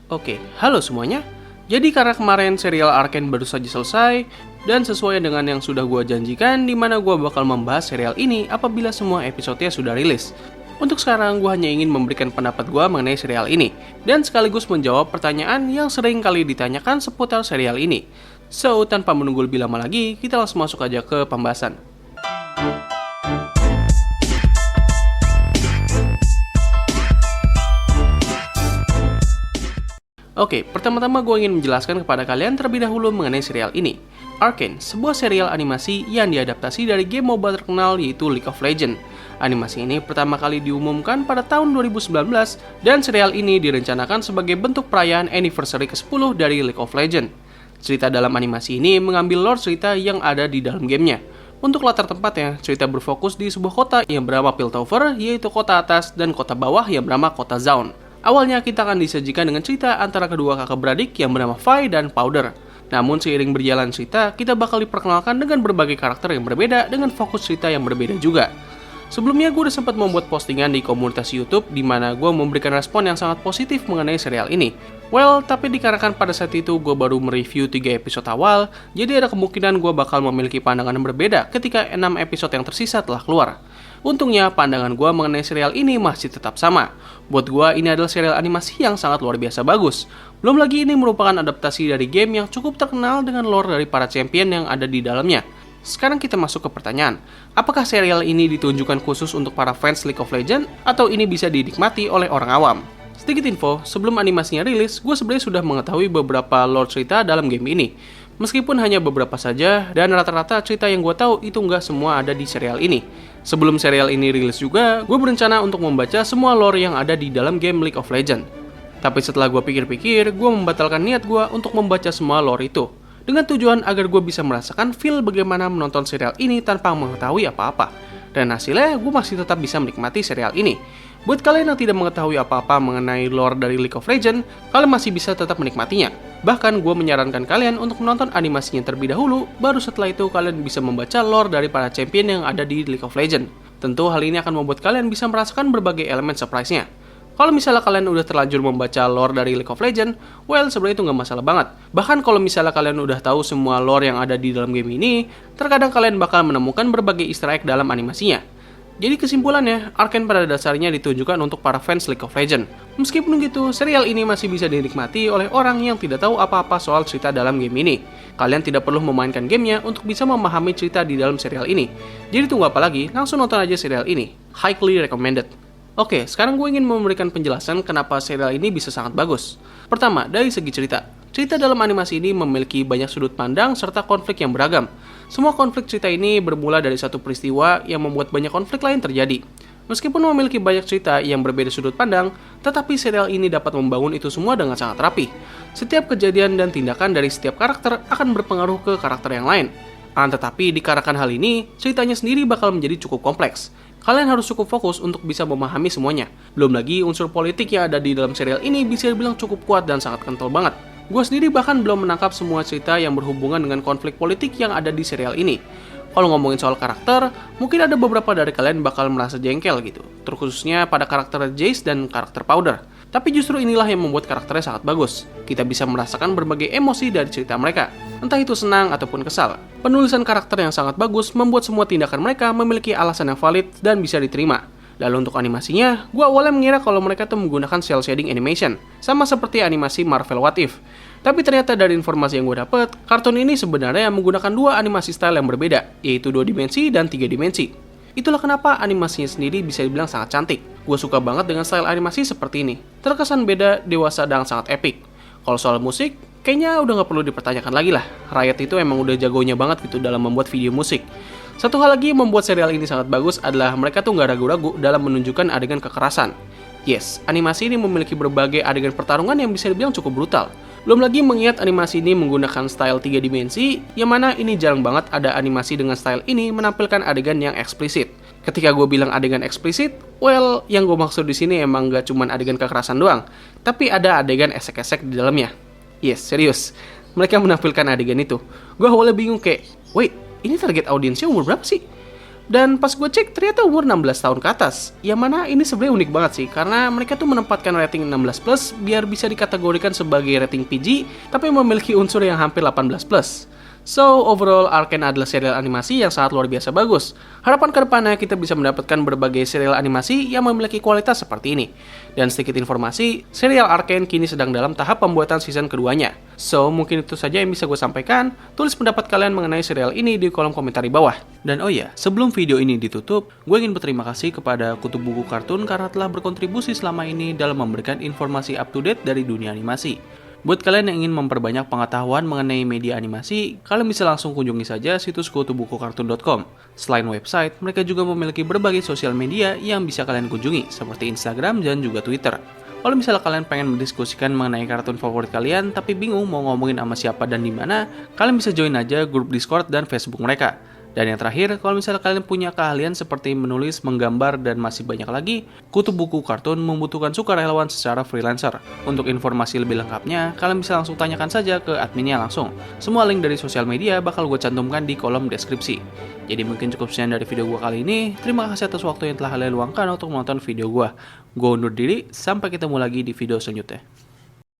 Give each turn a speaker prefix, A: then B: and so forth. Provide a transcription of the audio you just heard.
A: Oke, halo semuanya. Jadi karena kemarin serial Arcane baru saja selesai, dan sesuai dengan yang sudah gue janjikan, di mana gue bakal membahas serial ini apabila semua episodenya sudah rilis. Untuk sekarang, gue hanya ingin memberikan pendapat gue mengenai serial ini, dan sekaligus menjawab pertanyaan yang sering kali ditanyakan seputar serial ini. So, tanpa menunggu lebih lama lagi, kita langsung masuk aja ke pembahasan. Oke, pertama-tama gue ingin menjelaskan kepada kalian terlebih dahulu mengenai serial ini. Arcane, sebuah serial animasi yang diadaptasi dari game MOBA terkenal yaitu League of Legends. Animasi ini pertama kali diumumkan pada tahun 2019 dan serial ini direncanakan sebagai bentuk perayaan anniversary ke-10 dari League of Legends. Cerita dalam animasi ini mengambil lore cerita yang ada di dalam gamenya. Untuk latar tempatnya, cerita berfokus di sebuah kota yang bernama Piltover, yaitu kota atas, dan kota bawah yang bernama kota Zaun. Awalnya kita akan disajikan dengan cerita antara kedua kakak beradik yang bernama Vi dan Powder. Namun seiring berjalan cerita, kita bakal diperkenalkan dengan berbagai karakter yang berbeda dengan fokus cerita yang berbeda juga. Sebelumnya gue udah sempat membuat postingan di komunitas YouTube di mana gue memberikan respon yang sangat positif mengenai serial ini. Well, tapi dikarenakan pada saat itu gue baru mereview 3 episode awal, jadi ada kemungkinan gue bakal memiliki pandangan yang berbeda ketika 6 episode yang tersisa telah keluar. Untungnya, pandangan gue mengenai serial ini masih tetap sama. Buat gue, ini adalah serial animasi yang sangat luar biasa bagus. Belum lagi ini merupakan adaptasi dari game yang cukup terkenal dengan lore dari para champion yang ada di dalamnya. Sekarang kita masuk ke pertanyaan, apakah serial ini ditunjukkan khusus untuk para fans League of Legends atau ini bisa dinikmati oleh orang awam? Sedikit info, sebelum animasinya rilis, gue sebenarnya sudah mengetahui beberapa lore cerita dalam game ini. Meskipun hanya beberapa saja, dan rata-rata cerita yang gue tahu itu nggak semua ada di serial ini. Sebelum serial ini rilis juga, gue berencana untuk membaca semua lore yang ada di dalam game League of Legends. Tapi setelah gue pikir-pikir, gue membatalkan niat gue untuk membaca semua lore itu. Dengan tujuan agar gue bisa merasakan feel bagaimana menonton serial ini tanpa mengetahui apa-apa. Dan hasilnya, gue masih tetap bisa menikmati serial ini. Buat kalian yang tidak mengetahui apa-apa mengenai lore dari League of Legends, kalian masih bisa tetap menikmatinya. Bahkan gue menyarankan kalian untuk menonton animasinya terlebih dahulu, baru setelah itu kalian bisa membaca lore dari para champion yang ada di League of Legends. Tentu hal ini akan membuat kalian bisa merasakan berbagai elemen surprise-nya. Kalau misalnya kalian udah terlanjur membaca lore dari League of Legends, well sebenarnya itu nggak masalah banget. Bahkan kalau misalnya kalian udah tahu semua lore yang ada di dalam game ini, terkadang kalian bakal menemukan berbagai easter egg dalam animasinya. Jadi kesimpulannya, Arcane pada dasarnya ditunjukkan untuk para fans League of Legends. Meskipun begitu, serial ini masih bisa dinikmati oleh orang yang tidak tahu apa-apa soal cerita dalam game ini. Kalian tidak perlu memainkan gamenya untuk bisa memahami cerita di dalam serial ini. Jadi tunggu apa lagi, langsung nonton aja serial ini. Highly recommended. Oke, sekarang gue ingin memberikan penjelasan kenapa serial ini bisa sangat bagus. Pertama, dari segi cerita. Cerita dalam animasi ini memiliki banyak sudut pandang serta konflik yang beragam. Semua konflik cerita ini bermula dari satu peristiwa yang membuat banyak konflik lain terjadi. Meskipun memiliki banyak cerita yang berbeda sudut pandang, tetapi serial ini dapat membangun itu semua dengan sangat rapi. Setiap kejadian dan tindakan dari setiap karakter akan berpengaruh ke karakter yang lain. Tetapi dikarenakan hal ini, ceritanya sendiri bakal menjadi cukup kompleks. Kalian harus cukup fokus untuk bisa memahami semuanya. Belum lagi unsur politik yang ada di dalam serial ini bisa dibilang cukup kuat dan sangat kental banget. Gue sendiri bahkan belum menangkap semua cerita yang berhubungan dengan konflik politik yang ada di serial ini. Kalau ngomongin soal karakter, mungkin ada beberapa dari kalian bakal merasa jengkel gitu, terkhususnya pada karakter Jace dan karakter Powder. Tapi justru inilah yang membuat karakternya sangat bagus. Kita bisa merasakan berbagai emosi dari cerita mereka, entah itu senang ataupun kesal. Penulisan karakter yang sangat bagus membuat semua tindakan mereka memiliki alasan yang valid dan bisa diterima. Lalu untuk animasinya, gue awalnya mengira kalau mereka tuh menggunakan cel shading animation, sama seperti animasi Marvel What If. Tapi ternyata dari informasi yang gue dapet, kartun ini sebenarnya menggunakan dua animasi style yang berbeda, yaitu 2 dimensi dan 3 dimensi. Itulah kenapa animasinya sendiri bisa dibilang sangat cantik. Gue suka banget dengan style animasi seperti ini. Terkesan beda, dewasa, dan sangat epic. Kalau soal musik, kayaknya udah gak perlu dipertanyakan lagi lah. Riot itu emang udah jagonya banget gitu dalam membuat video musik. Satu hal lagi yang membuat serial ini sangat bagus adalah mereka tuh gak ragu-ragu dalam menunjukkan adegan kekerasan. Yes, animasi ini memiliki berbagai adegan pertarungan yang bisa dibilang cukup brutal. Belum lagi mengingat animasi ini menggunakan style 3 dimensi, yang mana ini jarang banget ada animasi dengan style ini menampilkan adegan yang eksplisit. Ketika gue bilang adegan eksplisit, well, yang gue maksud di sini emang gak cuman adegan kekerasan doang, tapi ada adegan esek-esek di dalamnya. Yes, serius. Mereka menampilkan adegan itu. Gue awalnya bingung kayak, wait, ini target audiensnya umur berapa sih? Dan pas gue cek ternyata umur 16 tahun ke atas. Yang mana ini sebenarnya unik banget sih, karena mereka tuh menempatkan rating 16 plus biar bisa dikategorikan sebagai rating PG, tapi memiliki unsur yang hampir 18 plus. So, overall, Arcane adalah serial animasi yang sangat luar biasa bagus. Harapan kedepannya kita bisa mendapatkan berbagai serial animasi yang memiliki kualitas seperti ini. Dan sedikit informasi, serial Arcane kini sedang dalam tahap pembuatan season keduanya. So, mungkin itu saja yang bisa gue sampaikan. Tulis pendapat kalian mengenai serial ini di kolom komentar di bawah. Dan oh ya, sebelum video ini ditutup, gue ingin berterima kasih kepada Kutub Buku Kartun karena telah berkontribusi selama ini dalam memberikan informasi up to date dari dunia animasi. Buat kalian yang ingin memperbanyak pengetahuan mengenai media animasi, kalian bisa langsung kunjungi saja situs kutubukukartun.com. Selain website, mereka juga memiliki berbagai sosial media yang bisa kalian kunjungi, seperti Instagram dan juga Twitter. Kalau misalnya kalian pengen mendiskusikan mengenai kartun favorit kalian, tapi bingung mau ngomongin sama siapa dan di mana, kalian bisa join aja grup Discord dan Facebook mereka. Dan yang terakhir, kalau misalnya kalian punya keahlian seperti menulis, menggambar, dan masih banyak lagi, Kutub Buku Kartun membutuhkan sukarelawan secara freelancer. Untuk informasi lebih lengkapnya, kalian bisa langsung tanyakan saja ke adminnya langsung. Semua link dari sosial media bakal gue cantumkan di kolom deskripsi. Jadi mungkin cukup sekian dari video gue kali ini. Terima kasih atas waktu yang telah kalian luangkan untuk menonton video gue. Gue undur diri, sampai ketemu lagi di video selanjutnya.